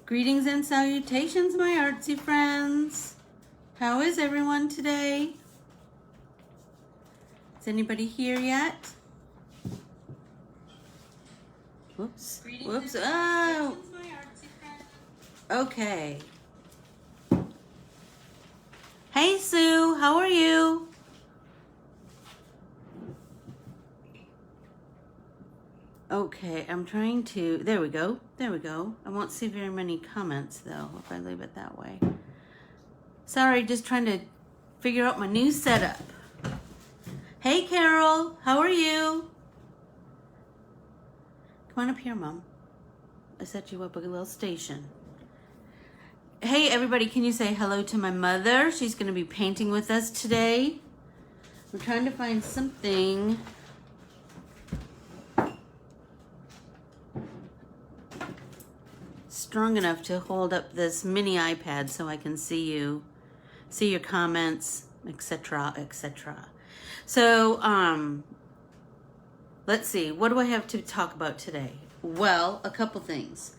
Greetings and salutations, my artsy friends. How is everyone today? Is anybody here yet? Whoops. Whoops. Oh. Okay. Hey, Sue. How are you? Okay, I'm trying to, there we go. I won't see very many comments though if I leave it that way. Sorry, just trying to figure out my new setup. Hey, Carol, how are you? Come on up here, Mom. I set you up a little station. Hey, everybody, can you say hello to my mother? She's gonna be painting with us today. We're trying to find something strong enough to hold up this mini iPad so I can see you, see your comments, etc., etc. So, let's see, what do I have to talk about today? Well, a couple things.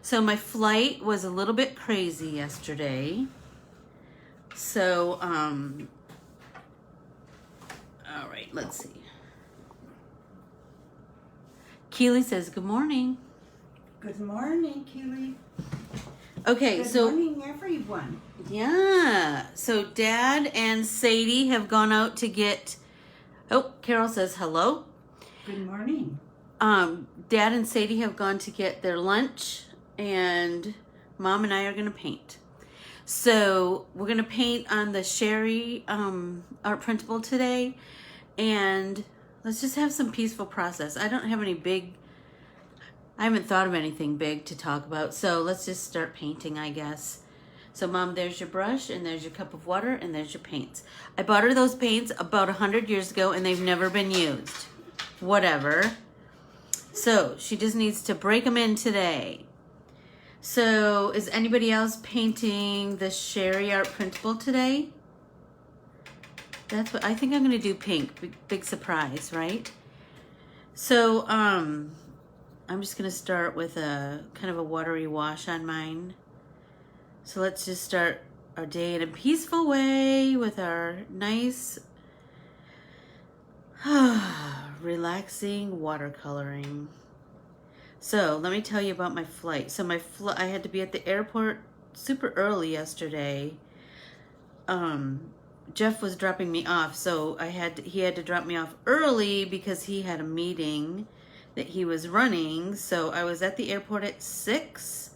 So my flight was a little bit crazy yesterday. So, all right, let's see. Keely says, good morning. Good morning, Keely. Okay, Good morning, everyone. Yeah, so Dad and Sadie have gone out to get, oh, Carol says hello. Good morning. Dad and Sadie have gone to get their lunch, and Mom and I are going to paint. So we're going to paint on the Shari art printable today, and let's just have some peaceful process. I don't have any I haven't thought of anything big to talk about, so let's just start painting, I guess. So, Mom, there's your brush, and there's your cup of water, and there's your paints. I bought her those paints about 100 years ago, and they've never been used. Whatever. So, she just needs to break them in today. So, is anybody else painting the Shari art printable today? That's what I think I'm going to do. Pink. Big surprise, right? So, I'm just going to start with a kind of a watery wash on mine. So let's just start our day in a peaceful way with our nice, relaxing watercoloring. So let me tell you about my flight. So I had to be at the airport super early yesterday. Jeff was dropping me off, so he had to drop me off early because he had a meeting that he was running. So I was at the airport at 6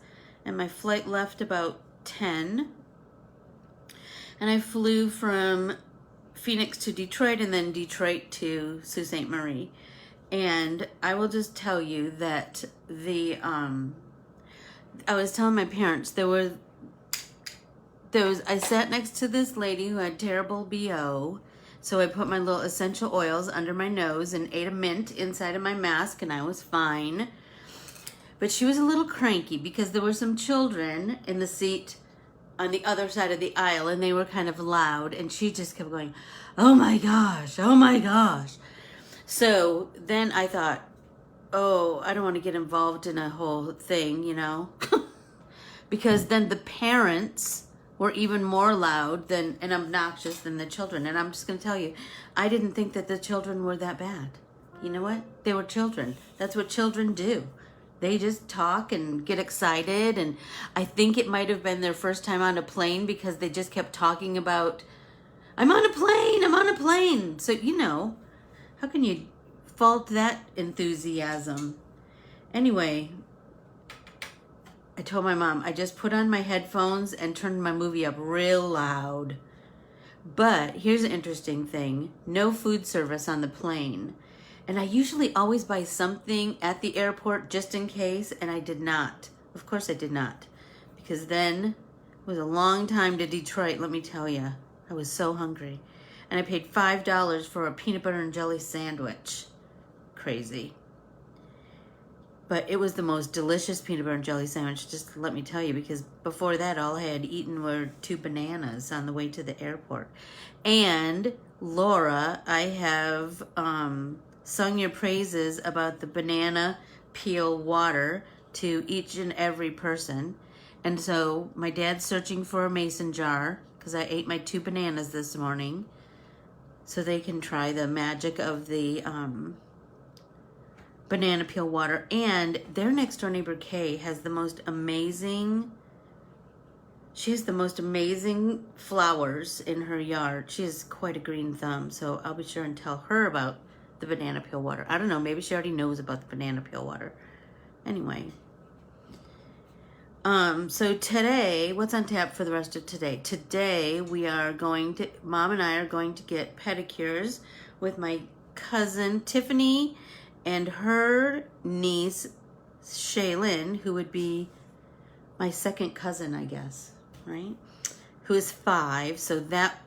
and my flight left about 10, and I flew from Phoenix to Detroit and then Detroit to Sault Ste. Marie. And I will just tell you that I was telling my parents I sat next to this lady who had terrible BO. So I put my little essential oils under my nose and ate a mint inside of my mask, and I was fine. But she was a little cranky because there were some children in the seat on the other side of the aisle, and they were kind of loud, and she just kept going, oh my gosh, oh my gosh. So then I thought, oh, I don't want to get involved in a whole thing, you know, because then the parents were even more loud and obnoxious than the children. And I'm just going to tell you, I didn't think that the children were that bad. You know what? They were children. That's what children do. They just talk and get excited. And I think it might have been their first time on a plane because they just kept talking about, I'm on a plane, I'm on a plane. So, you know, how can you fault that enthusiasm? Anyway, I told my mom, I just put on my headphones and turned my movie up real loud. But here's an interesting thing. No food service on the plane. And I usually always buy something at the airport just in case, and I did not. Of course I did not. Because then it was a long time to Detroit, let me tell you. I was so hungry. And I paid $5 for a peanut butter and jelly sandwich. Crazy. But it was the most delicious peanut butter and jelly sandwich, just let me tell you, because before that, all I had eaten were 2 bananas on the way to the airport. And Laura, I have sung your praises about the banana peel water to each and every person. And so my dad's searching for a mason jar because I ate my 2 bananas this morning. So they can try the magic of the banana peel water. And their next door neighbor, Kay, has the most amazing... She has the most amazing flowers in her yard. She has quite a green thumb, so I'll be sure and tell her about the banana peel water. I don't know, maybe she already knows about the banana peel water. Anyway. So today, what's on tap for the rest of today? Today, Mom and I are going to get pedicures with my cousin Tiffany and her niece, Shaylin, who would be my second cousin, I guess, right? Who is 5, so that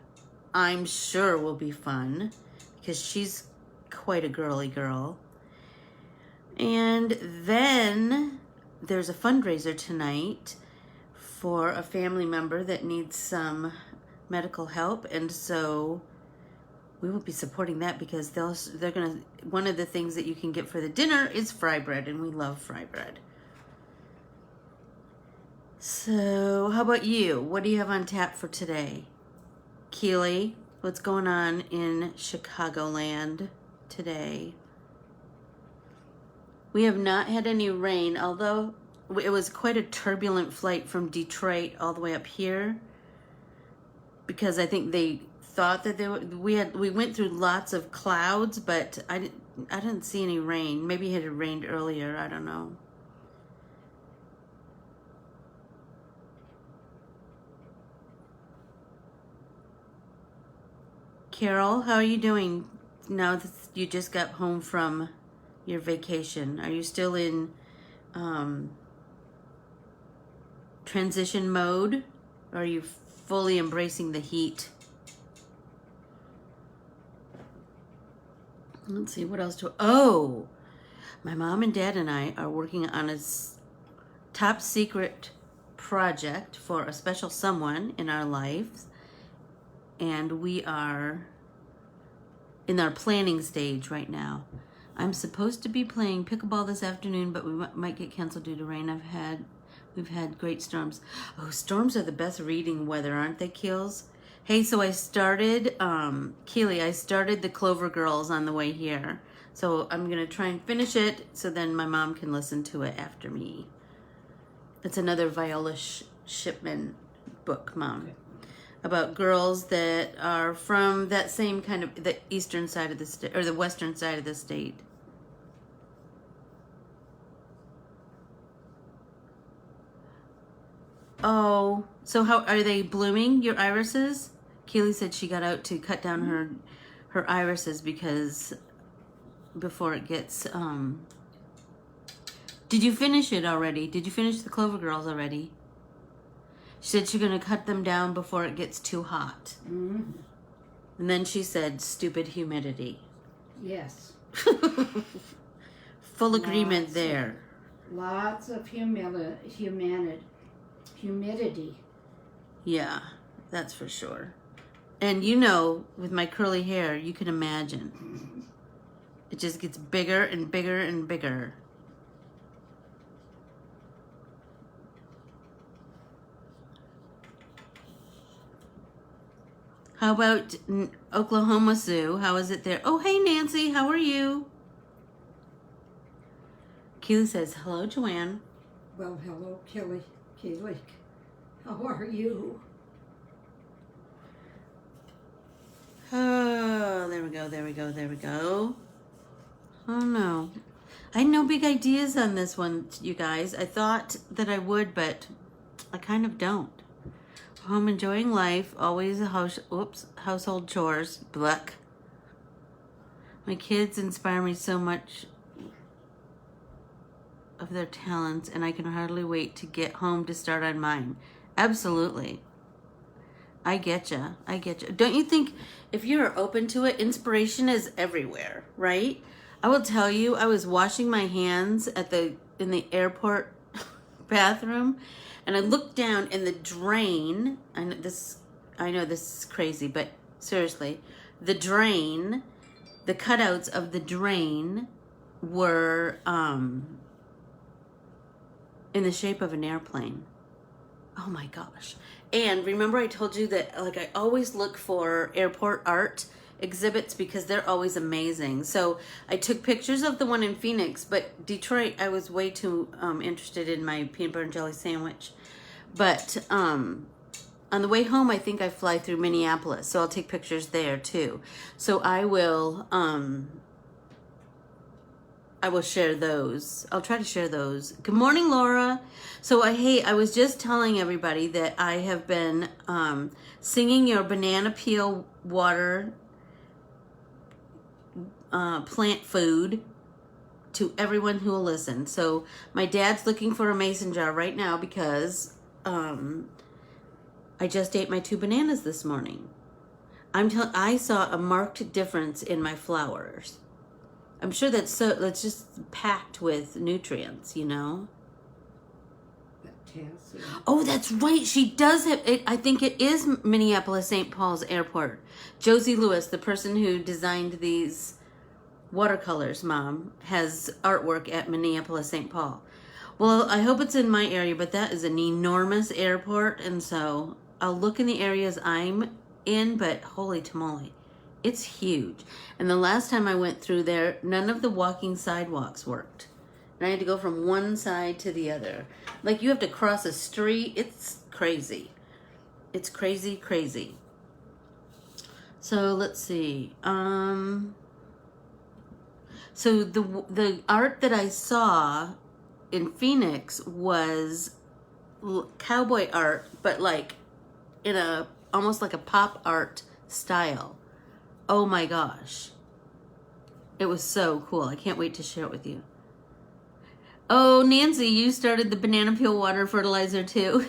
I'm sure will be fun because she's quite a girly girl. And then there's a fundraiser tonight for a family member that needs some medical help, and so we will be supporting that because they're gonna. One of the things that you can get for the dinner is fry bread, and we love fry bread. So, how about you? What do you have on tap for today? Keely, what's going on in Chicagoland today? We have not had any rain, although it was quite a turbulent flight from Detroit all the way up here because I think they thought that we went through lots of clouds, but I didn't see any rain. Maybe it had rained earlier, I don't know. Carol, how are you doing now that you just got home from your vacation? Are you still in transition mode? Or are you fully embracing the heat? Let's see, what else oh, my mom and dad and I are working on a top secret project for a special someone in our lives. And we are in our planning stage right now. I'm supposed to be playing pickleball this afternoon, but we might get canceled due to rain. We've had great storms. Oh, storms are the best reading weather, aren't they, Keels? Hey, so I started, Keely, I started the Clover Girls on the way here. So I'm gonna try and finish it so then my mom can listen to it after me. It's another Viola Shipman book, Mom. Okay. About girls that are from that same kind of, the eastern side of the state, or the western side of the state. Oh, so how are they blooming, your irises? Keely said she got out to cut down her irises because before it gets, Did you finish it already? Did you finish the Clover Girls already? She said she's going to cut them down before it gets too hot. Mm-hmm. And then she said, stupid humidity. Yes. Full agreement there. Lots of humidity. Yeah, that's for sure. And you know, with my curly hair, you can imagine. It just gets bigger and bigger and bigger. How about Oklahoma Zoo? How is it there? Oh, hey, Nancy. How are you? Keely says, hello, Joanne. Well, hello, Keely. How are you? Oh, there we go. Oh, no. I had no big ideas on this one, you guys. I thought that I would, but I kind of don't. Home enjoying life, always a household chores, bluck. My kids inspire me so much of their talents, and I can hardly wait to get home to start on mine. Absolutely. I getcha. Don't you think if you're open to it, inspiration is everywhere, right? I will tell you, I was washing my hands in the airport bathroom, and I looked down in the drain. I know this is crazy, but seriously, the drain, the cutouts of the drain were in the shape of an airplane. Oh my gosh. And remember I told you that like I always look for airport art exhibits because they're always amazing. So I took pictures of the one in Phoenix, but Detroit I was way too interested in my peanut butter and jelly sandwich. But on the way home I think I fly through Minneapolis, so I'll take pictures there too. So I will share those. I'll try to share those. Good morning, Laura. So I was just telling everybody that I have been singing your banana peel water plant food to everyone who will listen. So my dad's looking for a mason jar right now because I just ate my 2 bananas this morning. I saw a marked difference in my flowers. I'm sure that's just packed with nutrients, you know. Potassium. Oh, that's right. She does have it. I think it is Minneapolis St. Paul's Airport. Josie Lewis, the person who designed these watercolors, Mom, has artwork at Minneapolis St. Paul. Well, I hope it's in my area, but that is an enormous airport, and so I'll look in the areas I'm in, but holy tamale. It's huge. And the last time I went through there, none of the walking sidewalks worked. And I had to go from one side to the other. Like you have to cross a street. It's crazy. It's crazy, crazy. So let's see. So the art that I saw in Phoenix was cowboy art, but like in almost like a pop art style. Oh my gosh. It was so cool. I can't wait to share it with you. Oh, Nancy, you started the banana peel water fertilizer too.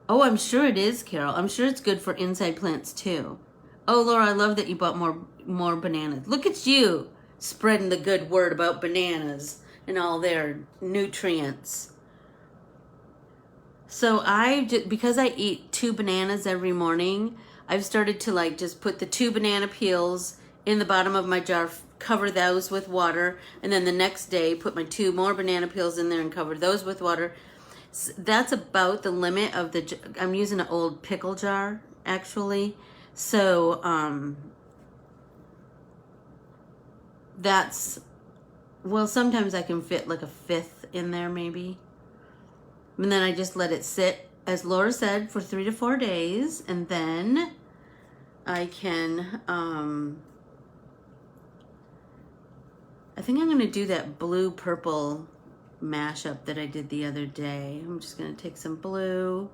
Oh, I'm sure it is, Carol. I'm sure it's good for inside plants too. Oh, Laura, I love that you bought more bananas. Look at you spreading the good word about bananas and all their nutrients. So because I eat 2 bananas every morning, I've started to like just put the 2 banana peels in the bottom of my jar, cover those with water, and then the next day put my 2 more banana peels in there and cover those with water. So that's about the limit of I'm using an old pickle jar actually. So sometimes I can fit like a 5th in there maybe. And then I just let it sit, as Laura said, for 3 to 4 days. And then I can, I think I'm going to do that blue-purple mashup that I did the other day. I'm just going to take some blue.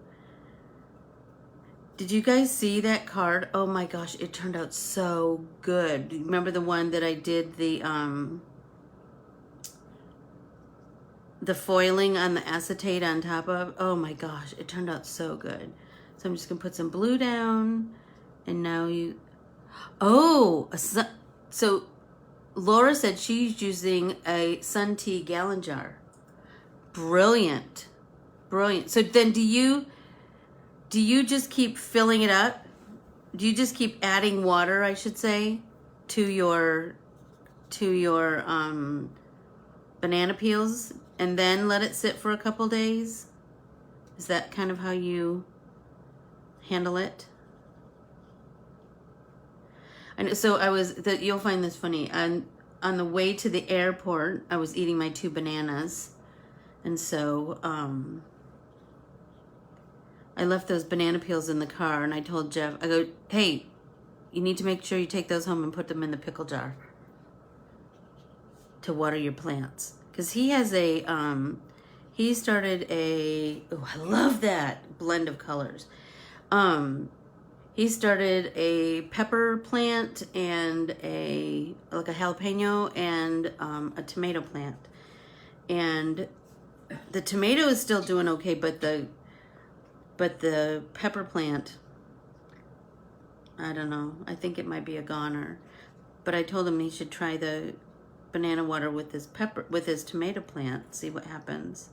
Did you guys see that card? Oh my gosh, it turned out so good. Remember the one that I did the foiling on the acetate on top of? Oh my gosh, it turned out so good. So I'm just gonna put some blue down, and now so Laura said she's using a Sun Tea gallon jar. Brilliant, brilliant. So then do you just keep filling it up? Do you just keep adding water, I should say, to your banana peels? And then let it sit for a couple days? Is that kind of how you handle it? And so you'll find this funny. On the way to the airport, I was eating my 2 bananas. And so I left those banana peels in the car, and I told Jeff, I go, hey, you need to make sure you take those home and put them in the pickle jar to water your plants. Because he has he started I love that blend of colors. He started a pepper plant and a jalapeno and a tomato plant. And the tomato is still doing okay, but the pepper plant, I don't know. I think it might be a goner. But I told him he should try the banana water with his tomato plant, see what happens.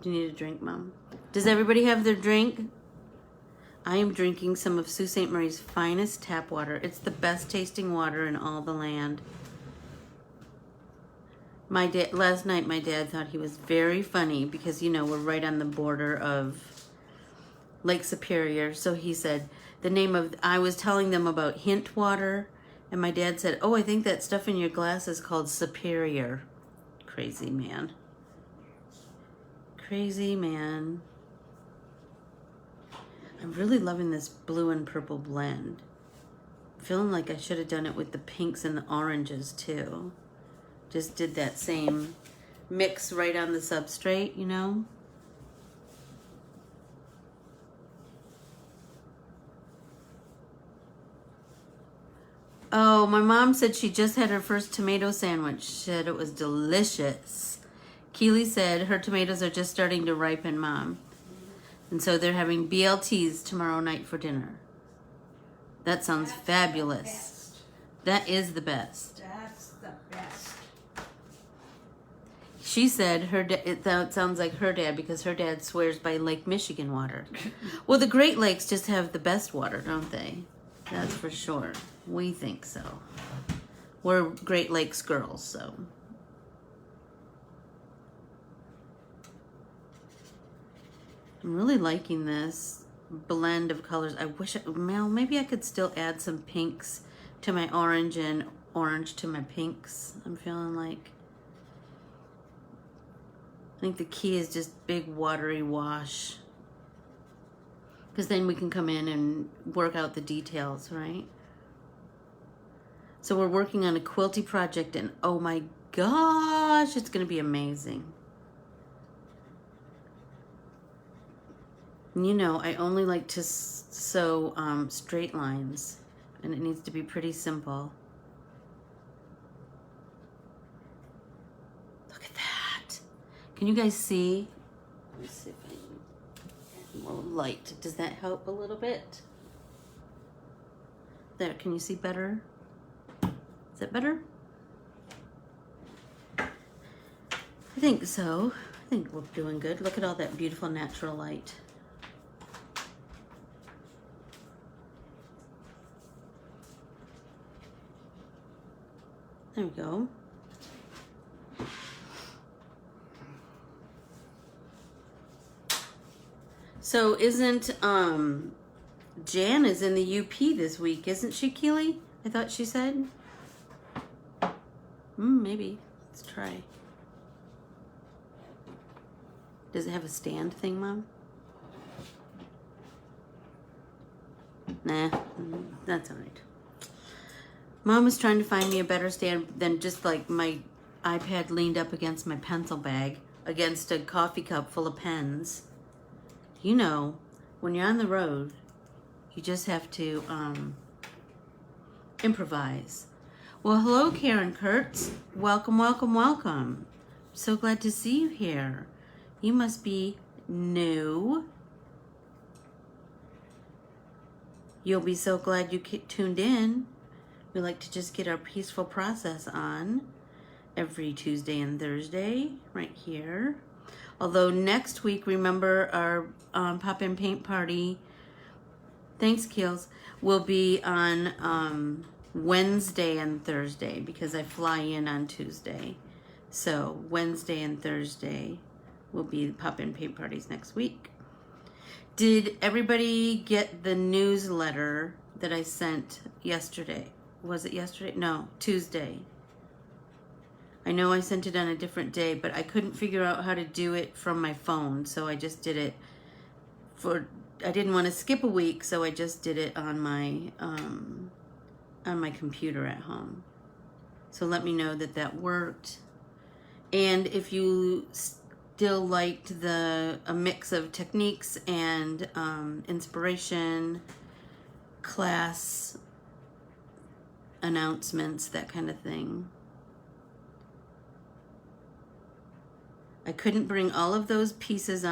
Do you need a drink, Mom? Does everybody have their drink? I am drinking some of Sault Ste. Marie's finest tap water. It's the best tasting water in all the land. Last night my dad thought he was very funny because, you know, we're right on the border of Lake Superior. So he said I was telling them about hint water, and my dad said, "Oh, I think that stuff in your glass is called Superior." Crazy man. Crazy man. I'm really loving this blue and purple blend. I'm feeling like I should have done it with the pinks and the oranges too. Just did that same mix right on the substrate, you know? Oh, my mom said she just had her first tomato sandwich. She said it was delicious. Keely said her tomatoes are just starting to ripen, Mom. And so they're having BLTs tomorrow night for dinner. That sounds fabulous. That is the best. That's the best. She said it sounds like her dad because her dad swears by Lake Michigan water. Well, the Great Lakes just have the best water, don't they? That's for sure. We think so. We're Great Lakes girls, so. I'm really liking this blend of colors. I wish, maybe I could still add some pinks to my orange and orange to my pinks. I'm feeling like. I think the key is just big watery wash. Because then we can come in and work out the details, right? So we're working on a quilty project, and oh my gosh, it's going to be amazing. And you know, I only like to sew straight lines, and it needs to be pretty simple. Look at that. Can you guys see? Let me see if I can add more light. Does that help a little bit? There, can you see better? Is that better? I think so. I think we're doing good. Look at all that beautiful natural light. There we go. So isn't Jan is in the UP this week, isn't she, Keely? I thought she said. Maybe. Let's try. Does it have a stand thing, Mom? Nah, that's all right. Mom was trying to find me a better stand than just like my iPad leaned up against my pencil bag against a coffee cup full of pens. You know, when you're on the road, you just have to improvise. Well, hello, Karen Kurtz. Welcome, welcome, welcome. So glad to see you here. You must be new. You'll be so glad you tuned in. We like to just get our peaceful process on every Tuesday and Thursday right here. Although next week, remember our pop-in paint party, thanks Keels, will be on Wednesday and Thursday because I fly in on Tuesday. So Wednesday and Thursday will be the pop-in paint parties next week. Did everybody get the newsletter that I sent yesterday? Was it yesterday? No, Tuesday. I know I sent it on a different day, but I couldn't figure out how to do it from my phone, so I just did it I didn't want to skip a week, so I just did it on my computer at home. So let me know that that worked. And if you still liked a mix of techniques and inspiration, class announcements, that kind of thing. I couldn't bring all of those pieces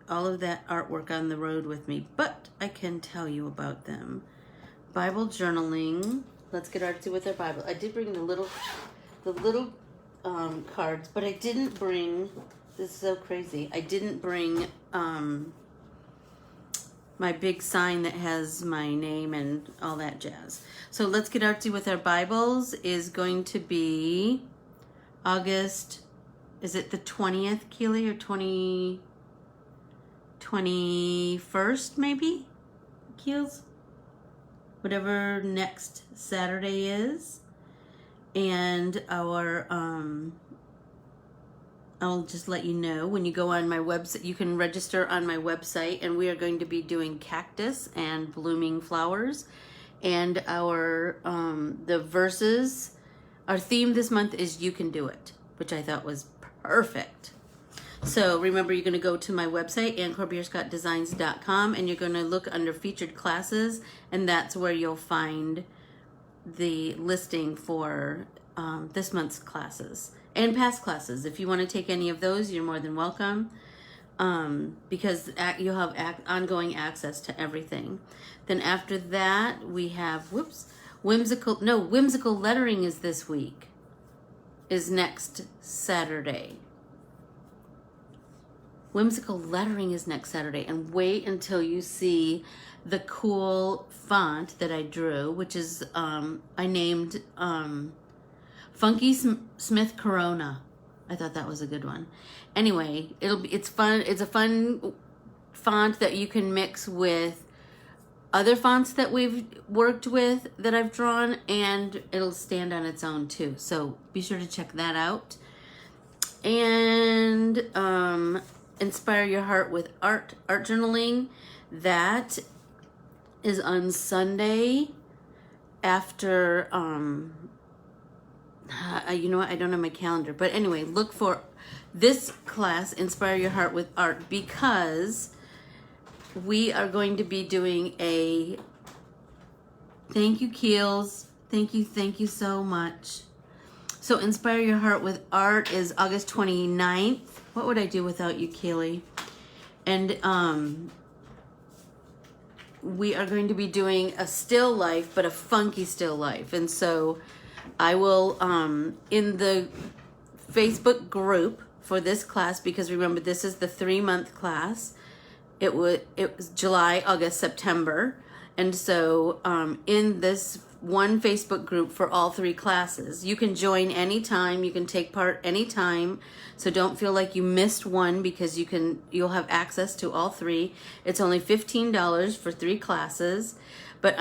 all of that artwork on the road with me, but I can tell you about them. Bible journaling. Let's get artsy with our Bible. I did bring the little cards, but I didn't bring, this is so crazy, I didn't bring my big sign that has my name and all that jazz. So let's get artsy with our Bibles is going to be August, is it the 20th, Keely, or 21st maybe, Keels? Whatever next Saturday is. And our, I'll just let you know when you go on my website, you can register on my website, and we are going to be doing cactus and blooming flowers. And our, the verses, our theme this month is You Can Do It, which I thought was perfect. So remember, you're going to go to my website, Corbiere-Scott-Designs.com, and you're going to look under featured classes, and that's where you'll find the listing for this month's classes and past classes. If you want to take any of those, you're more than welcome, because you'll have ongoing access to everything. Then after that, we have, whimsical lettering is this week, is next Saturday. Whimsical lettering is next Saturday, and wait until you see the cool font that I drew, which is I named Funky Smith Corona. I thought that was a good one. Anyway, it's fun. It's a fun font that you can mix with other fonts that we've worked with that I've drawn, and it'll stand on its own too. So be sure to check that out. And Inspire Your Heart with Art journaling. That is on Sunday after, you know what, I don't have my calendar. But anyway, look for this class, Inspire Your Heart with Art, because we are going to be doing a, thank you, Keels. Thank you so much. So Inspire Your Heart with Art is August 29th. What would I do without you, Keely? And we are going to be doing a still life, but a funky still life. And so I will, in the Facebook group for this class, because remember, this is the 3-month class. It was July, August, September. And so in this one Facebook group for all 3 classes, you can join anytime, you can take part anytime. So don't feel like you missed one, because you'll have access to all 3. It's only $15 for 3 classes. But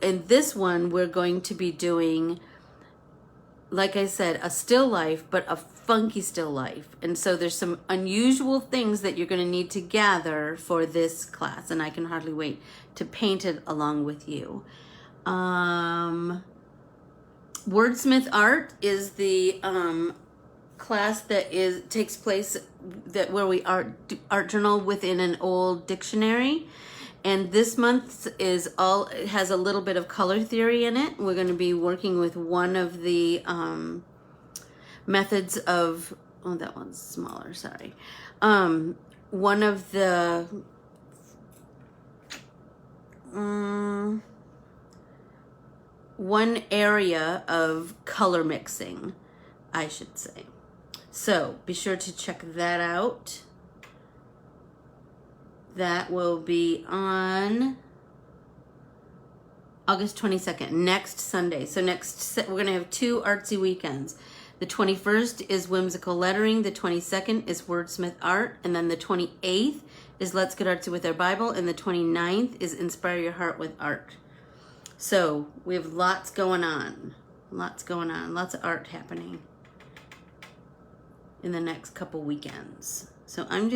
in this one, we're going to be doing, like I said, a still life, but a funky still life. And so there's some unusual things that you're going to need to gather for this class, and I can hardly wait to paint it along with you. Wordsmith Art is the class that takes place where we art journal within an old dictionary. And this month it has a little bit of color theory in it. We're going to be working with one of the methods of, oh, that one's smaller, sorry. One of the, one area of color mixing, I should say. So be sure to check that out. That will be on August 22nd, next Sunday. So we're going to have 2 artsy weekends. The 21st is Whimsical Lettering. The 22nd is Wordsmith Art. And then the 28th is Let's Get Artsy with Our Bible. And the 29th is Inspire Your Heart with Art. So we have lots going on. Lots of art happening in the next couple weekends. So I'm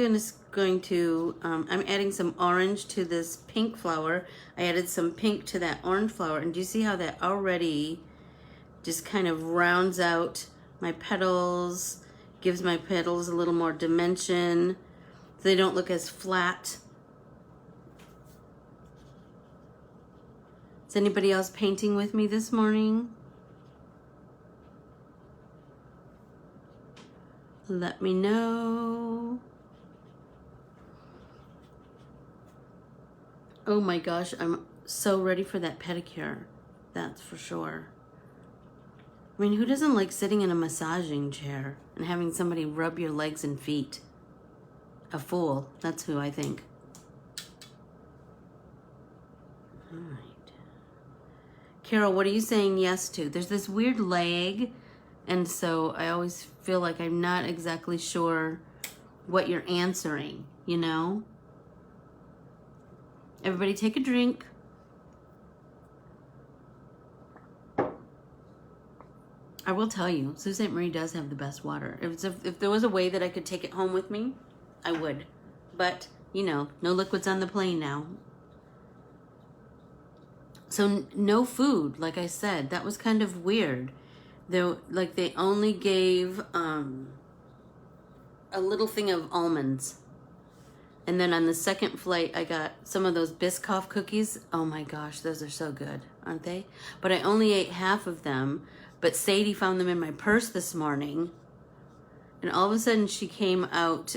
going to, I'm adding some orange to this pink flower. I added some pink to that orange flower. And do you see how that already just kind of rounds out my petals, gives my petals a little more dimension so they don't look as flat. Is anybody else painting with me this morning? Let me know. Oh my gosh, I'm so ready for that pedicure. That's for sure. I mean, who doesn't like sitting in a massaging chair and having somebody rub your legs and feet? A fool. That's who I think. All right. Carol, what are you saying yes to? There's this weird lag, and so I always feel like I'm not exactly sure what you're answering, you know? Everybody take a drink. I will tell you, Sault Ste. Marie does have the best water. If there was a way that I could take it home with me, I would. But, you know, no liquids on the plane now. So no food, like I said. That was kind of weird. They only gave a little thing of almonds. And then on the second flight, I got some of those Biscoff cookies. Oh my gosh, those are so good, aren't they? But I only ate half of them. But Sadie found them in my purse this morning. And all of a sudden she came out,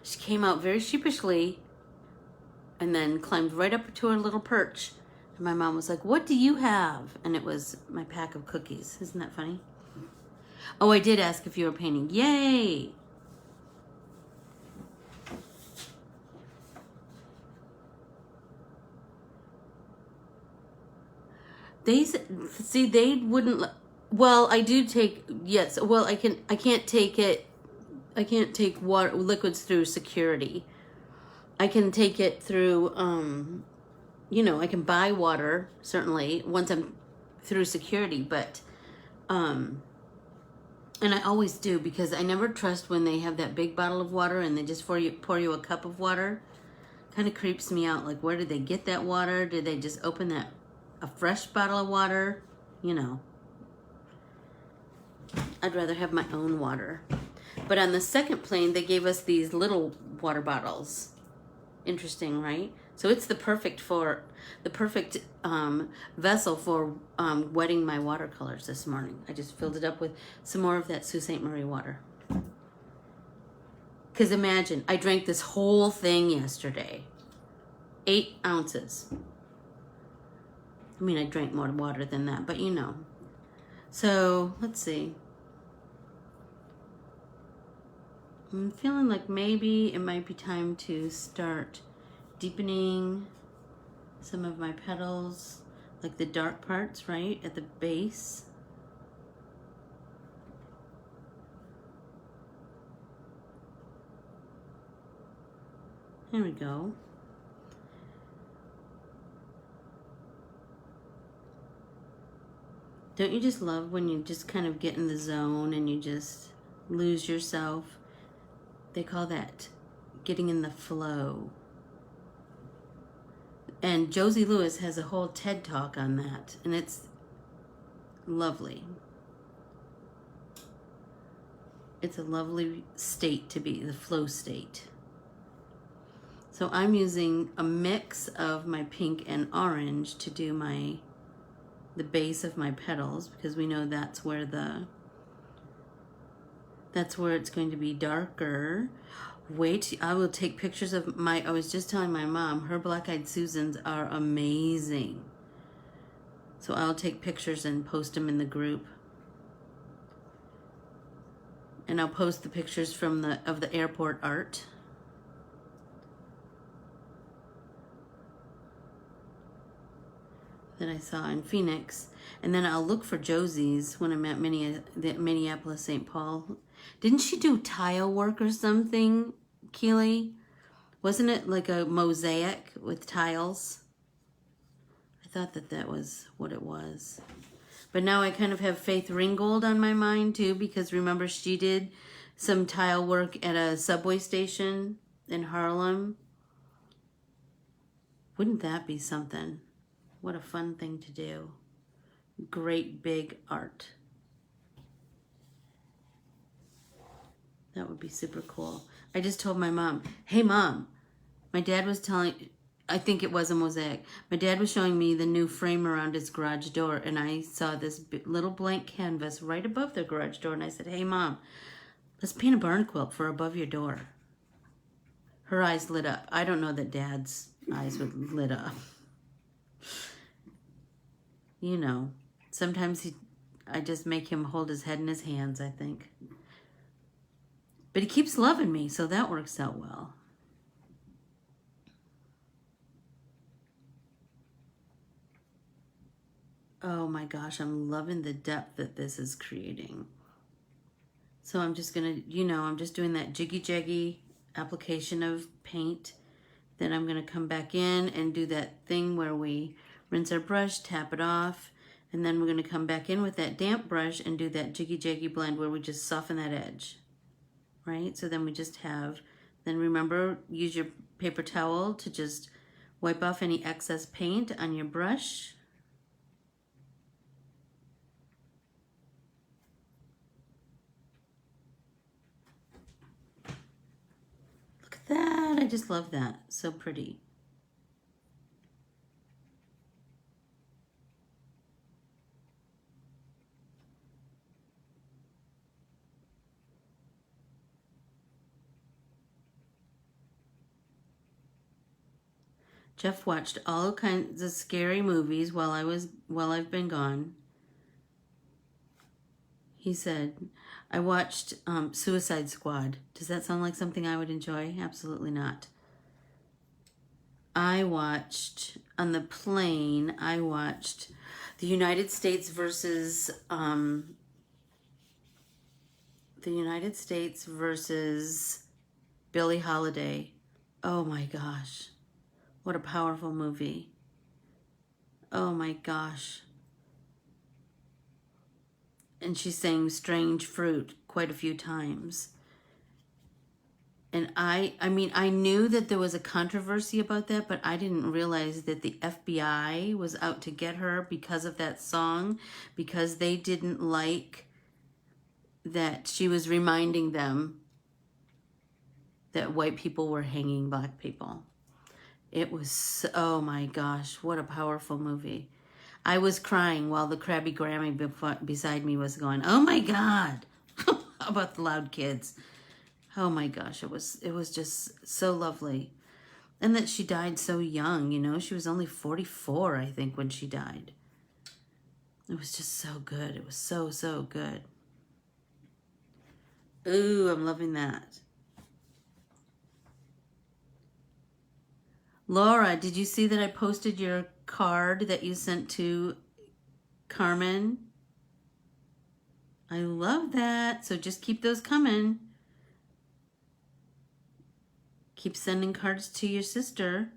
she came out very sheepishly and then climbed right up to her little perch. And my mom was like, "What do you have?" And it was my pack of cookies. Isn't that funny? Oh, I did ask if you were painting. Yay! They wouldn't. Well, I do take, yes. Well, I can't take it. I can't take liquids through security. I can take it through, you know, I can buy water, certainly, once I'm through security, but, and I always do, because I never trust when they have that big bottle of water and they just pour you a cup of water. Kind of creeps me out. Like, where did they get that water? Did they just open a fresh bottle of water? You know. I'd rather have my own water. But on the second plane, they gave us these little water bottles. Interesting, right? So it's the perfect vessel for wetting my watercolors this morning. I just filled it up with some more of that Sault Ste. Marie water. Because imagine, I drank this whole thing yesterday. 8 ounces. I mean, I drank more water than that, but you know. So, let's see. I'm feeling like maybe it might be time to start deepening some of my petals, like the dark parts, right, at the base. There we go. Don't you just love when you just kind of get in the zone and you just lose yourself? They call that getting in the flow. And Josie Lewis has a whole TED Talk on that, and it's lovely. It's a lovely state to be, the flow state. So I'm using a mix of my pink and orange to do the base of my petals, because we know that's where it's going to be darker. Wait, I will take pictures of I was just telling my mom, her black-eyed Susans are amazing. So I'll take pictures and post them in the group. And I'll post the pictures of the airport art. That I saw in Phoenix. And then I'll look for Josie's when I'm at Minneapolis, St. Paul. Didn't she do tile work or something, Keely? Wasn't it like a mosaic with tiles? I thought that was what it was. But now I kind of have Faith Ringgold on my mind too, because remember she did some tile work at a subway station in Harlem. Wouldn't that be something? What a fun thing to do. Great big art. That would be super cool. I just told my mom, "Hey mom, my dad was I think it was a mosaic. My dad was showing me the new frame around his garage door, and I saw this little blank canvas right above the garage door, and I said, 'Hey mom, let's paint a barn quilt for above your door.'" Her eyes lit up. I don't know that Dad's eyes would lit up. You know, sometimes I just make him hold his head in his hands, I think. But he keeps loving me, so that works out well. Oh my gosh, I'm loving the depth that this is creating. So I'm just gonna, I'm just doing that jiggy-jaggy application of paint. Then I'm gonna come back in and do that thing where we rinse our brush, tap it off, and then we're gonna come back in with that damp brush and do that jiggy-jaggy blend where we just soften that edge, right? So then we just have, then remember, use your paper towel to just wipe off any excess paint on your brush. Look at that, I just love that, so pretty. Jeff watched all kinds of scary movies while I've been gone. He said, I watched Suicide Squad. Does that sound like something I would enjoy? Absolutely not. I watched, on the plane, I watched the United States versus Billie Holiday. Oh my gosh. What a powerful movie. Oh my gosh. And she sang Strange Fruit quite a few times. And I mean, I knew that there was a controversy about that, but I didn't realize that the FBI was out to get her because of that song, because they didn't like that she was reminding them that white people were hanging black people. It was, oh my gosh, what a powerful movie. I was crying while the Krabby Grammy beside me was going, oh my God. How about the loud kids? Oh my gosh, it was just so lovely. And that she died so young, she was only 44, I think, when she died. It was just so good. It was so, so good. Ooh, I'm loving that. Laura, did you see that I posted your card that you sent to Carmen? I love that. So just keep those coming. Keep sending cards to your sister.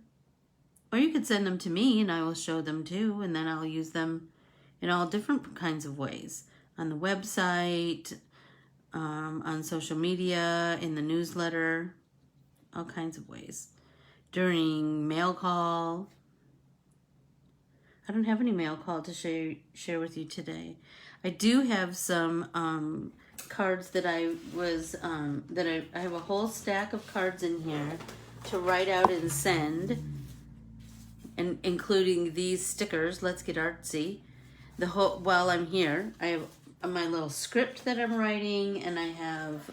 Or you could send them to me and I will show them too. And then I'll use them in all different kinds of ways. On the website, on social media, in the newsletter, all kinds of ways. During mail call. I don't have any mail call to share with you today. I do have some cards that I have a whole stack of cards in here to write out and send, and including these stickers. Let's get artsy. While I'm here, I have my little script that I'm writing, and I have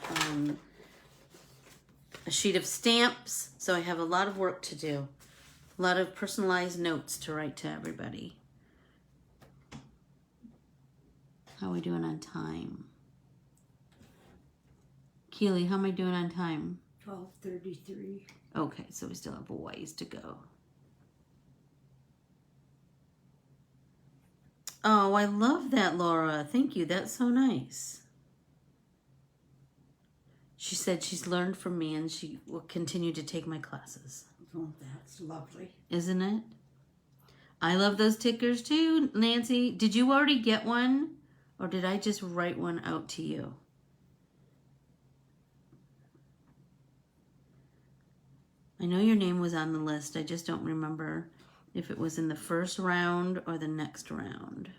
a sheet of stamps, so I have a lot of work to do. A lot of personalized notes to write to everybody. How are we doing on time? Keely, how am I doing on time? 12:33. Okay, so we still have a ways to go. Oh, I love that, Laura. Thank you. That's so nice. She said she's learned from me and she will continue to take my classes. Oh, that's lovely. Isn't it? I love those stickers too, Nancy. Did you already get one? Or did I just write one out to you? I know your name was on the list. I just don't remember if it was in the first round or the next round.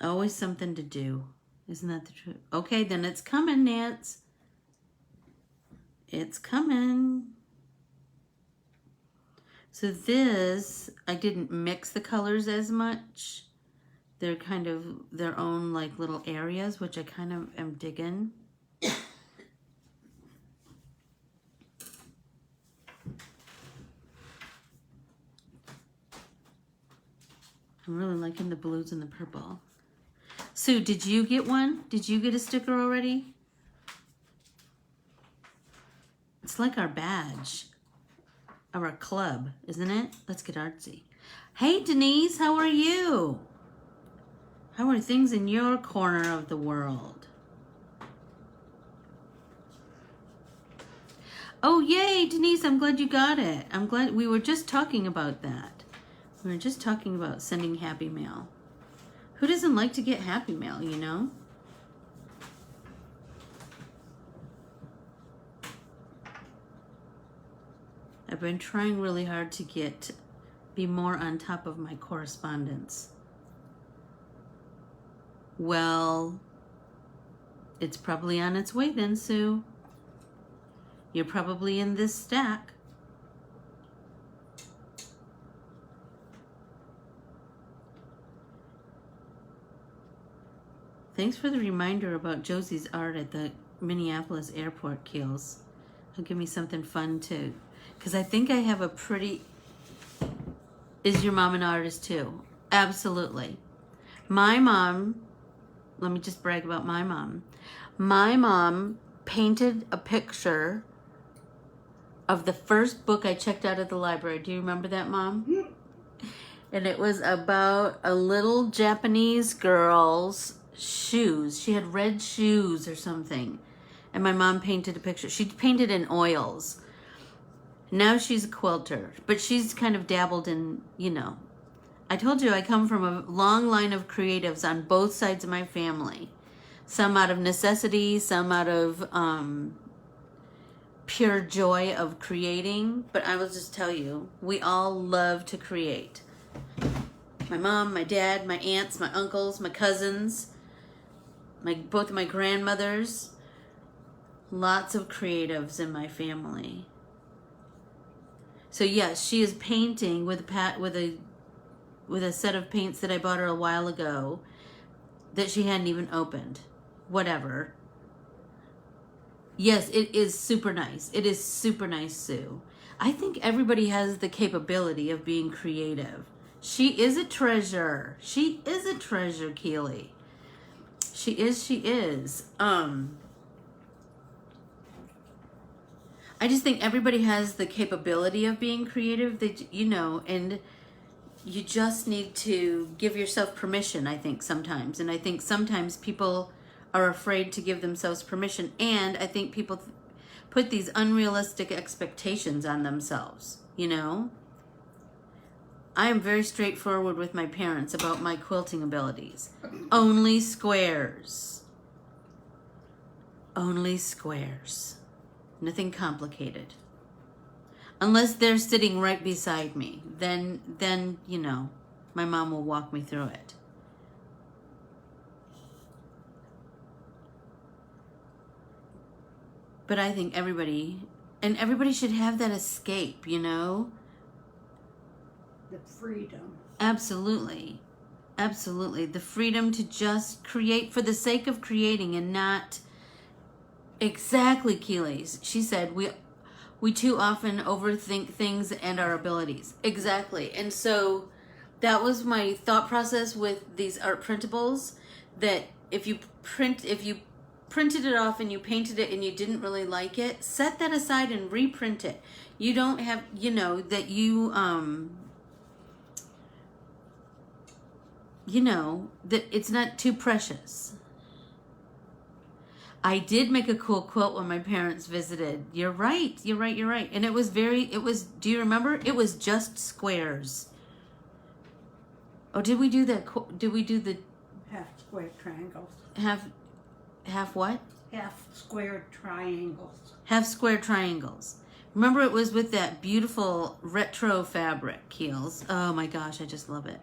Always something to do. Isn't that the truth? Okay, then it's coming, Nance. It's coming. So this, I didn't mix the colors as much. They're kind of their own like little areas, which I kind of am digging. I'm really liking the blues and the purple. Sue, did you get one? Did you get a sticker already? It's like our badge. or a club, isn't it? Let's get artsy. Hey, Denise, how are you? How are things in your corner of the world? Oh, yay, Denise, I'm glad you got it. I'm glad we were just talking about that. We were just talking about sending happy mail. Who doesn't like to get happy mail, you know? I've been trying really hard to be more on top of my correspondence. Well, it's probably on its way then, Sue. You're probably in this stack. Thanks for the reminder about Josie's art at the Minneapolis airport, Keels. It'll give me something fun too. Because I think I have a pretty... Is your mom an artist too? Absolutely. My mom, let me just brag about my mom. My mom painted a picture of the first book I checked out at the library. Do you remember that, Mom? And it was about a little Japanese girl's shoes. She had red shoes or something. And my mom painted a picture. She painted in oils. Now she's a quilter, but she's kind of dabbled in, you know. I told you I come from a long line of creatives on both sides of my family. Some out of necessity, some out of pure joy of creating. But I will just tell you, we all love to create. My mom, my dad, my aunts, my uncles, my cousins, both of my grandmothers. Lots of creatives in my family. So yes, she is painting with a set of paints that I bought her a while ago that she hadn't even opened. Whatever. Yes, it is super nice. It is super nice, Sue. I think everybody has the capability of being creative. She is a treasure. She is a treasure, Keely. She is. I just think everybody has the capability of being creative, that, you know, and you just need to give yourself permission, I think, sometimes. And I think sometimes people are afraid to give themselves permission. And I think people put these unrealistic expectations on themselves, you know? I am very straightforward with my parents about my quilting abilities. Only squares. Only squares. Nothing complicated. Unless they're sitting right beside me, then you know, my mom will walk me through it. But I think everybody should have that escape, you know? The freedom. Absolutely. Absolutely. The freedom to just create for the sake of creating and not... Exactly, Keeley's. She said, we too often overthink things and our abilities. Exactly. And so that was my thought process with these art printables, that if you printed it off and you painted it and you didn't really like it, set that aside and reprint it. You don't have, you know, that you know, that it's not too precious. I did make a cool quilt when my parents visited. You're right. And it was do you remember? It was just squares. Oh, did we do that? Did we do the... Half square triangles. Half what? Half square triangles. Half square triangles. Remember, it was with that beautiful retro fabric, Keels. Oh my gosh, I just love it.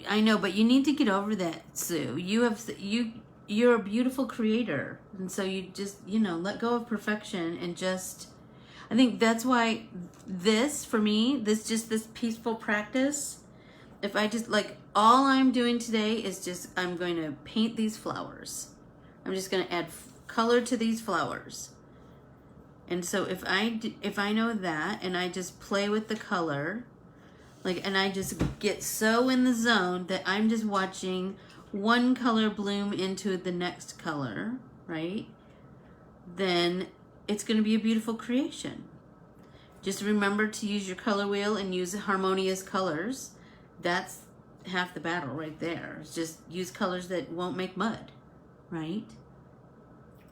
I know, but you need to get over that, Sue. You're a beautiful creator, and so you just, you know, let go of perfection and just... I think that's why this, for me, this peaceful practice, if I just, like, all I'm doing today is just, I'm going to paint these flowers. I'm just going to add color to these flowers. And so if I know that, and I just play with the color... Like, and I just get so in the zone that I'm just watching one color bloom into the next color, right? then it's going to be a beautiful creation. Just remember to use your color wheel and use harmonious colors. That's half the battle right there. It's just use colors that won't make mud, right?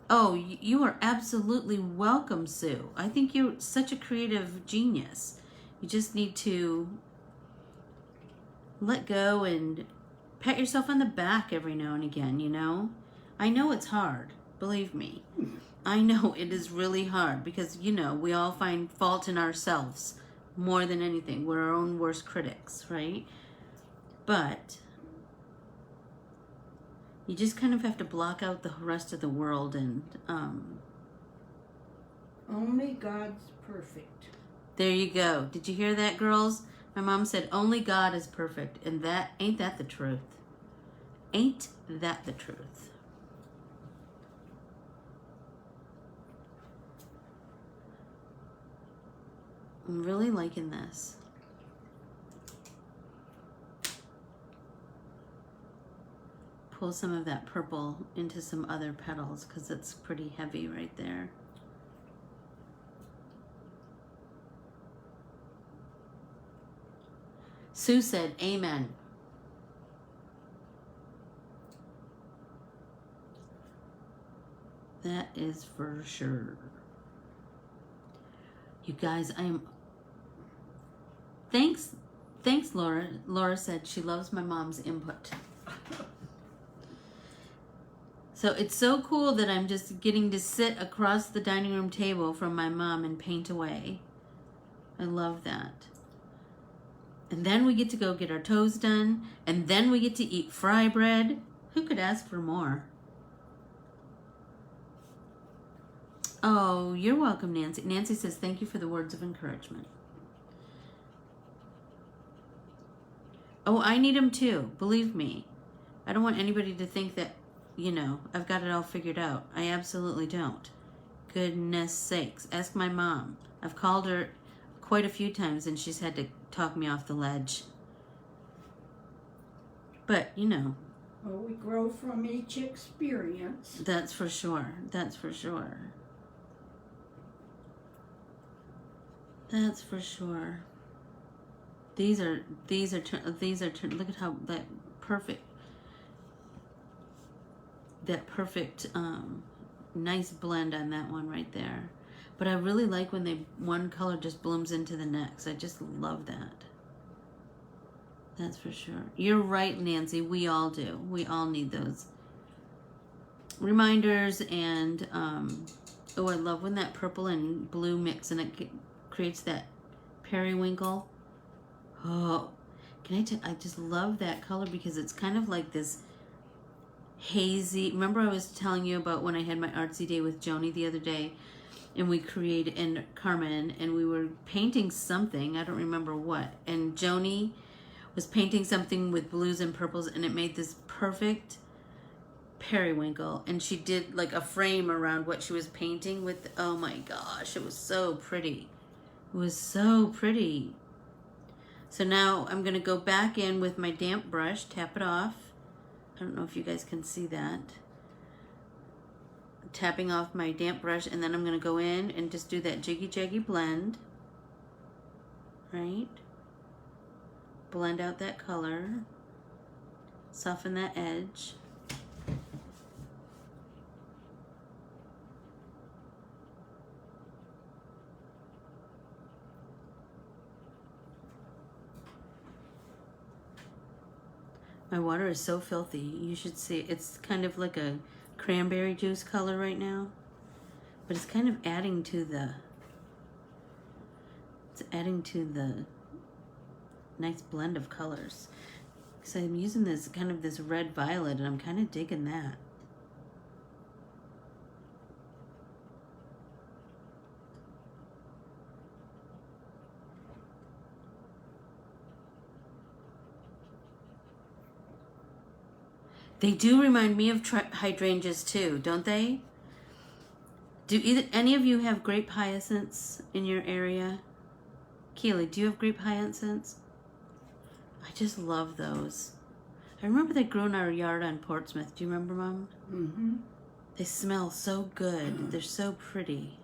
Oh, you are absolutely welcome, Sue. I think you're such a creative genius. You just need to let go and pat yourself on the back every now and again, you know? I know it's hard, believe me. I know it is really hard because, you know, we all find fault in ourselves more than anything. We're our own worst critics, right? But you just kind of have to block out the rest of the world and Only God's perfect. there you go. Did you hear that, girls? My mom said only God is perfect, and that ain't that the truth? Ain't that the truth? I'm really liking this. Pull some of that purple into some other petals because it's pretty heavy right there. Sue said, amen. That is for sure. You guys, I am... Thanks, Laura. Laura said she loves my mom's input. So it's so cool that I'm just getting to sit across the dining room table from my mom and paint away. I love that. And then we get to go get our toes done. And then we get to eat fry bread. Who could ask for more? Oh, you're welcome, Nancy. Nancy says, thank you for the words of encouragement. Oh, I need them too. Believe me. I don't want anybody to think that, you know, I've got it all figured out. I absolutely don't. Goodness sakes. Ask my mom. I've called her quite a few times and she's had to talk me off the ledge. But, you know. Well, we grow from each experience. That's for sure. That's for sure. That's for sure. These are look at how that perfect nice blend on that one right there. But I really like when one color just blooms into the next. I just love that. That's for sure. You're right, Nancy. We all do. We all need those reminders. And oh, I love when that purple and blue mix and it creates that periwinkle. Oh, I just love that color because it's kind of like this hazy. Remember I was telling you about when I had my artsy day with Joni the other day, and we created, and Carmen, and we were painting something, I don't remember what, and Joni was painting something with blues and purples, and it made this perfect periwinkle, and she did like a frame around what she was painting with. Oh my gosh, it was so pretty. It was so pretty. So now I'm going to go back in with my damp brush, tap it off. I don't know if you guys can see that. Tapping off my damp brush, and then I'm going to go in and just do that jiggy blend. Right? Blend out that color. Soften that edge. My water is so filthy. You should see. It's kind of like a cranberry juice color right now. But it's kind of adding to the... It's adding to the nice blend of colors. Because I'm using this kind of this red violet, and I'm kind of digging that. They do remind me of hydrangeas too, don't they? Do any of you have grape hyacinths in your area? Keely, do you have grape hyacinths? I just love those. I remember they grew in our yard on Portsmouth. Do you remember, Mom? Mm-hmm. They smell so good. They're so pretty.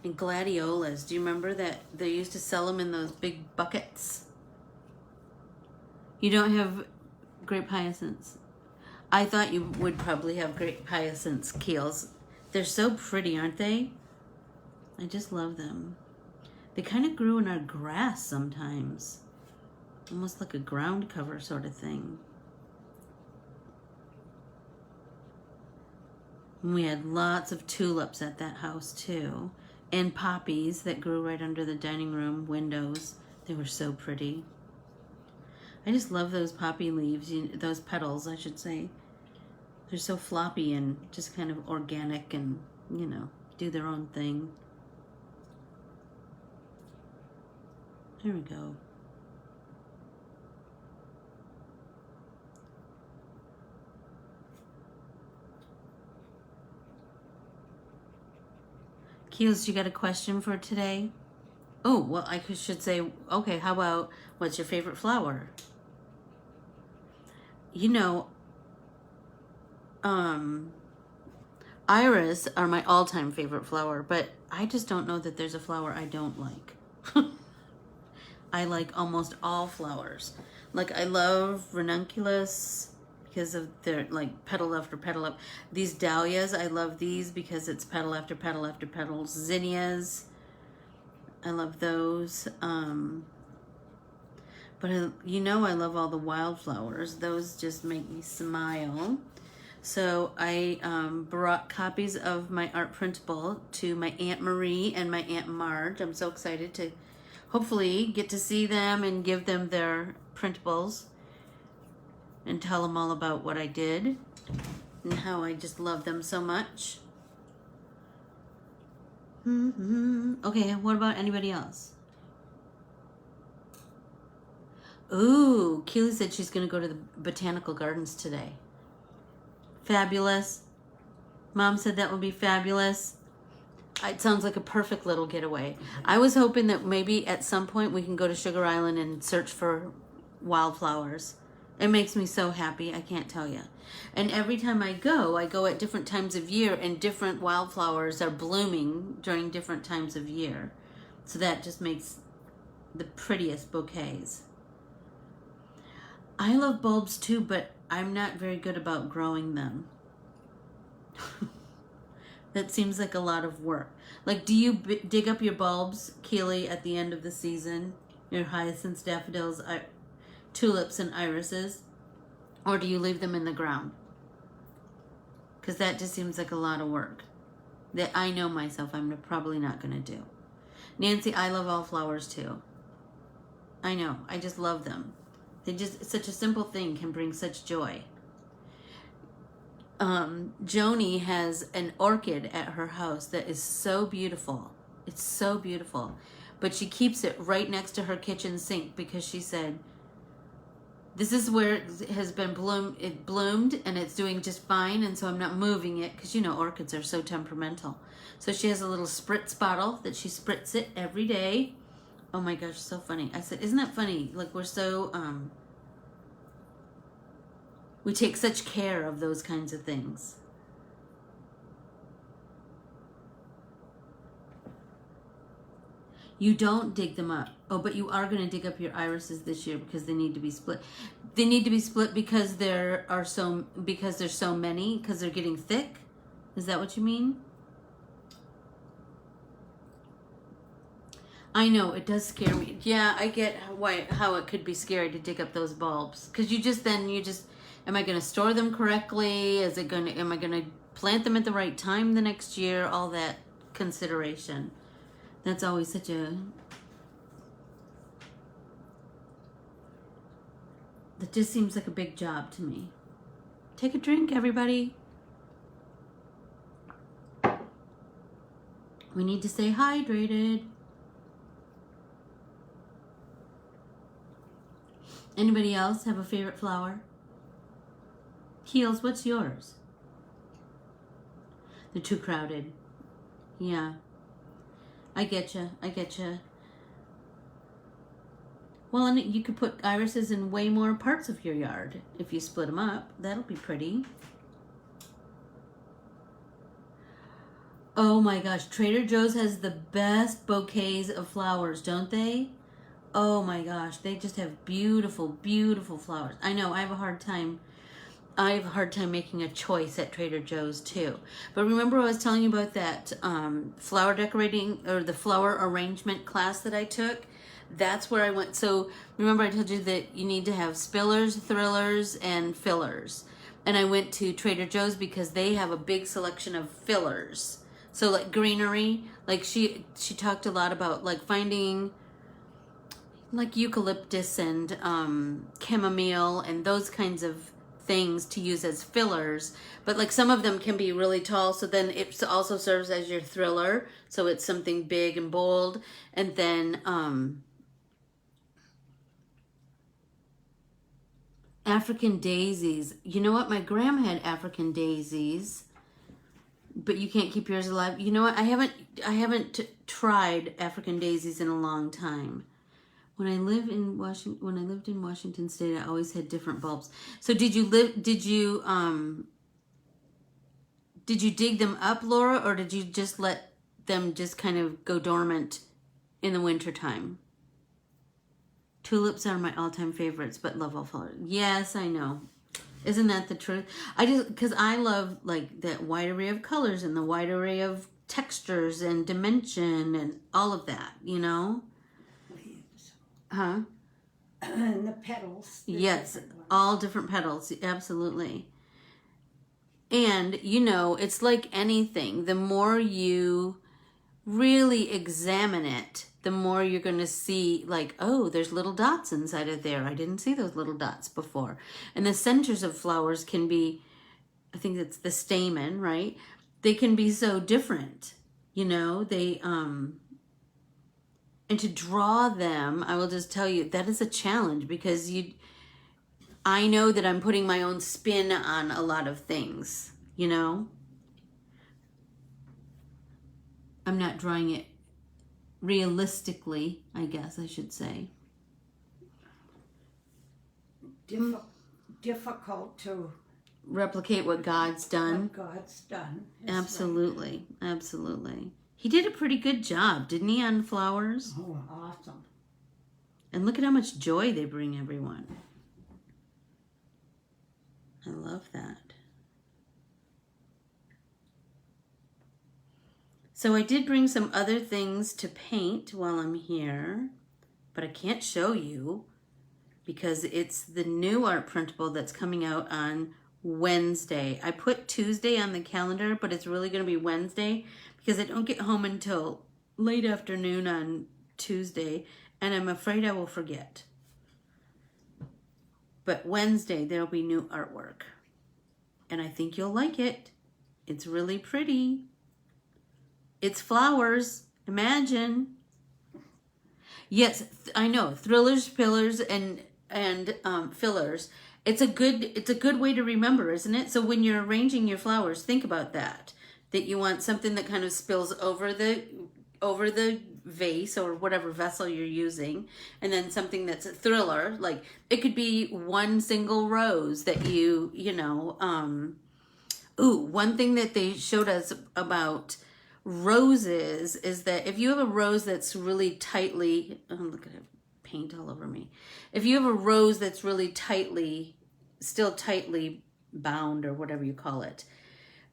And gladiolas. Do you remember that they used to sell them in those big buckets? You don't have grape hyacinths. I thought you would probably have grape hyacinths, Keels. They're so pretty, aren't they? I just love them. They kind of grew in our grass sometimes. Almost like a ground cover sort of thing. And we had lots of tulips at that house too. And poppies that grew right under the dining room windows. They were so pretty. I just love those poppy leaves, those petals, I should say. They're so floppy and just kind of organic and, you know, do their own thing. There we go. Keels, you got a question for today? Oh, well, I should say, okay, how about, what's your favorite flower? You know, iris are my all-time favorite flower, but I just don't know that there's a flower I don't like. I like almost all flowers. Like, I love ranunculus because of their, like, petal after petal up. These dahlias, I love these because it's petal after petal after petal. Zinnias, I love those. But you know I love all the wildflowers. Those just make me smile. So I brought copies of my art printable to my Aunt Marie and my Aunt Marge. I'm so excited to hopefully get to see them and give them their printables and tell them all about what I did and how I just love them so much. Okay, what about anybody else? Ooh, Keely said she's going to go to the botanical gardens today. Fabulous. Mom said that would be fabulous. It sounds like a perfect little getaway. I was hoping that maybe at some point we can go to Sugar Island and search for wildflowers. It makes me so happy, I can't tell you. And every time I go at different times of year, and different wildflowers are blooming during different times of year. So that just makes the prettiest bouquets. I love bulbs too, but I'm not very good about growing them. That seems like a lot of work. Like, do you dig up your bulbs, Keely, at the end of the season? Your hyacinths, daffodils, tulips, and irises? Or do you leave them in the ground? Because that just seems like a lot of work that I know myself I'm probably not going to do. Nancy, I love all flowers too. I know. I just love them. Such a simple thing can bring such joy. Joni has an orchid at her house that is so beautiful. It's so beautiful. But she keeps it right next to her kitchen sink because she said, this is where it has been bloomed and it's doing just fine, and so I'm not moving it because, you know, orchids are so temperamental. So she has a little spritz bottle that she spritz it every day. Oh my gosh, so funny. I said, isn't that funny? Like, we're so, we take such care of those kinds of things. You don't dig them up. Oh, but you are going to dig up your irises this year because they need to be split. They need to be split because there's so many, because they're getting thick. Is that what you mean? I know, it does scare me. Yeah, I get how it could be scary to dig up those bulbs. Because you just, am I going to store them correctly? Am I going to plant them at the right time the next year? All that consideration. That's always such a, that just seems like a big job to me. Take a drink, everybody. We need to stay hydrated. Anybody else have a favorite flower? Keels, what's yours? They're too crowded. Yeah. I get you. Well, and you could put irises in way more parts of your yard if you split them up. That'll be pretty. Oh my gosh, Trader Joe's has the best bouquets of flowers, don't they? Oh my gosh, they just have beautiful, beautiful flowers. I know, I have a hard time making a choice at Trader Joe's too. But remember I was telling you about that flower decorating or the flower arrangement class that I took? That's where I went. So remember I told you that you need to have spillers, thrillers, and fillers. And I went to Trader Joe's because they have a big selection of fillers. So like greenery, like she talked a lot about like finding like eucalyptus and chamomile and those kinds of things to use as fillers. But like some of them can be really tall, so then it also serves as your thriller. So it's something big and bold. And then African daisies. You know what? My grandma had African daisies. But you can't keep yours alive. You know what? I haven't tried African daisies in a long time. When I lived in Washington State, I always had different bulbs. So did you dig them up, Laura, or did you just let them just kind of go dormant in the wintertime? Tulips are my all-time favorites, but love all flowers. Yes, I know. Isn't that the truth? Because I love like that wide array of colors and the wide array of textures and dimension and all of that, you know? Leaves. Huh? And the petals. Yes, all different petals, absolutely. And, you know, it's like anything. The more you really examine it, the more you're going to see like, oh, there's little dots inside of there. I didn't see those little dots before. And the centers of flowers can be, I think it's the stamen, right? They can be so different, you know, and to draw them, I will just tell you, that is a challenge because I know that I'm putting my own spin on a lot of things, you know? I'm not drawing it realistically, I guess I should say. Difficult to replicate what God's done. What God's done. Absolutely, right. Absolutely. He did a pretty good job, didn't he, on flowers? Oh, awesome. And look at how much joy they bring everyone. I love that. So I did bring some other things to paint while I'm here, but I can't show you because it's the new art printable that's coming out on Wednesday. I put Tuesday on the calendar, but it's really going to be Wednesday because I don't get home until late afternoon on Tuesday, and I'm afraid I will forget. But Wednesday, there'll be new artwork, and I think you'll like it. It's really pretty. It's flowers. Imagine. Yes, I know. Thrillers, pillars, and fillers. It's a good way to remember, isn't it? So when you're arranging your flowers, think about that. That you want something that kind of spills over the vase or whatever vessel you're using, and then something that's a thriller. Like it could be one single rose that you know. One thing that they showed us about roses is that if you have a rose that's really tightly, oh, look at it, paint all over me. If you have a rose that's really still tightly bound or whatever you call it,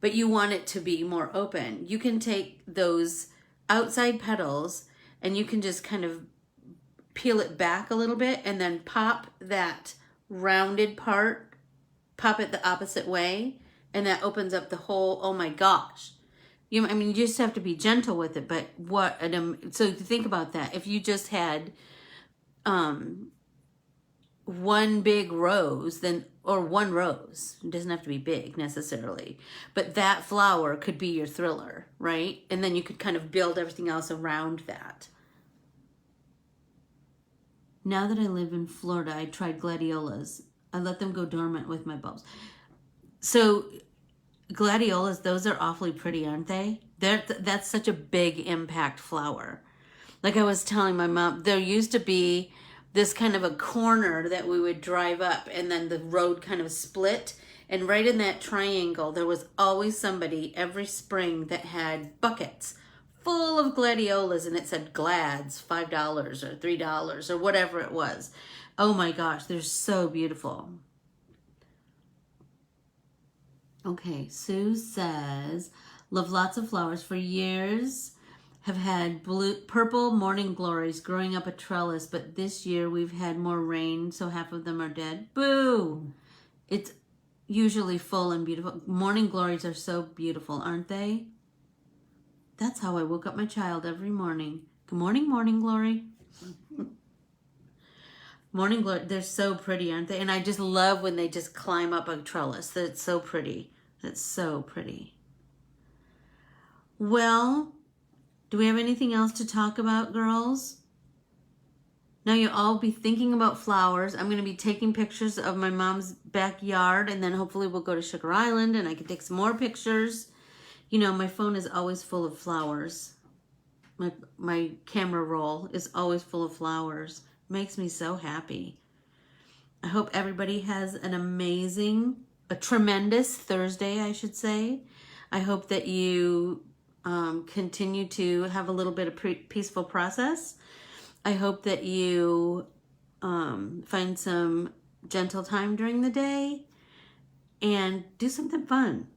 but you want it to be more open, you can take those outside petals and you can just kind of peel it back a little bit and then pop that rounded part, pop it the opposite way, and that opens up the whole, oh my gosh. You just have to be gentle with it, but so think about that. If you just had one big rose, or one rose, it doesn't have to be big necessarily, but that flower could be your thriller, right? And then you could kind of build everything else around that. Now that I live in Florida, I tried gladiolas. I let them go dormant with my bulbs. So gladiolas, those are awfully pretty, aren't they? That's such a big impact flower. Like I was telling my mom, there used to be this kind of a corner that we would drive up, and then the road kind of split. And right in that triangle, there was always somebody every spring that had buckets full of gladiolas, and it said Glads, $5 or $3 or whatever it was. Oh my gosh, they're so beautiful. Okay, Sue says, love lots of flowers. For years, have had purple morning glories growing up a trellis, but this year we've had more rain, so half of them are dead. Boo! It's usually full and beautiful. Morning glories are so beautiful, aren't they? That's how I woke up my child every morning. Good morning, morning glory. Morning glory, they're so pretty, aren't they? And I just love when they just climb up a trellis. That's so pretty. That's so pretty. Well, do we have anything else to talk about, girls? Now you'll all be thinking about flowers. I'm going to be taking pictures of my mom's backyard, and then hopefully we'll go to Sugar Island and I can take some more pictures. You know, my phone is always full of flowers. My camera roll is always full of flowers. It makes me so happy. I hope everybody has an amazing, a tremendous Thursday, I should say. I hope that you continue to have a little bit of peaceful process. I hope that you find some gentle time during the day and do something fun.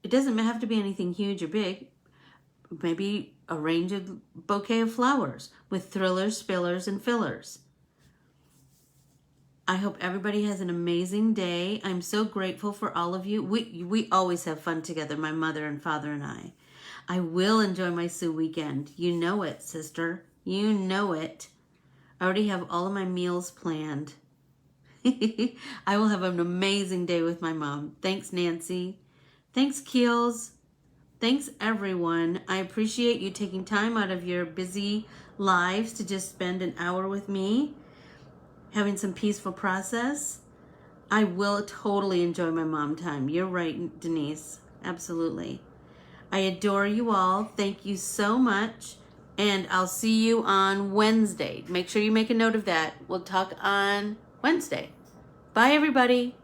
It doesn't have to be anything huge or big. Maybe arrange a bouquet of flowers with thrillers, spillers, and fillers. I hope everybody has an amazing day. I'm so grateful for all of you. We always have fun together, my mother and father and I. I will enjoy my Sue weekend. You know it, sister. You know it. I already have all of my meals planned. I will have an amazing day with my mom. Thanks, Nancy. Thanks, Keels. Thanks, everyone. I appreciate you taking time out of your busy lives to just spend an hour with me, having some peaceful process. I will totally enjoy my mom time. You're right, Denise. Absolutely. I adore you all. Thank you so much. And I'll see you on Wednesday. Make sure you make a note of that. We'll talk on Wednesday. Bye, everybody.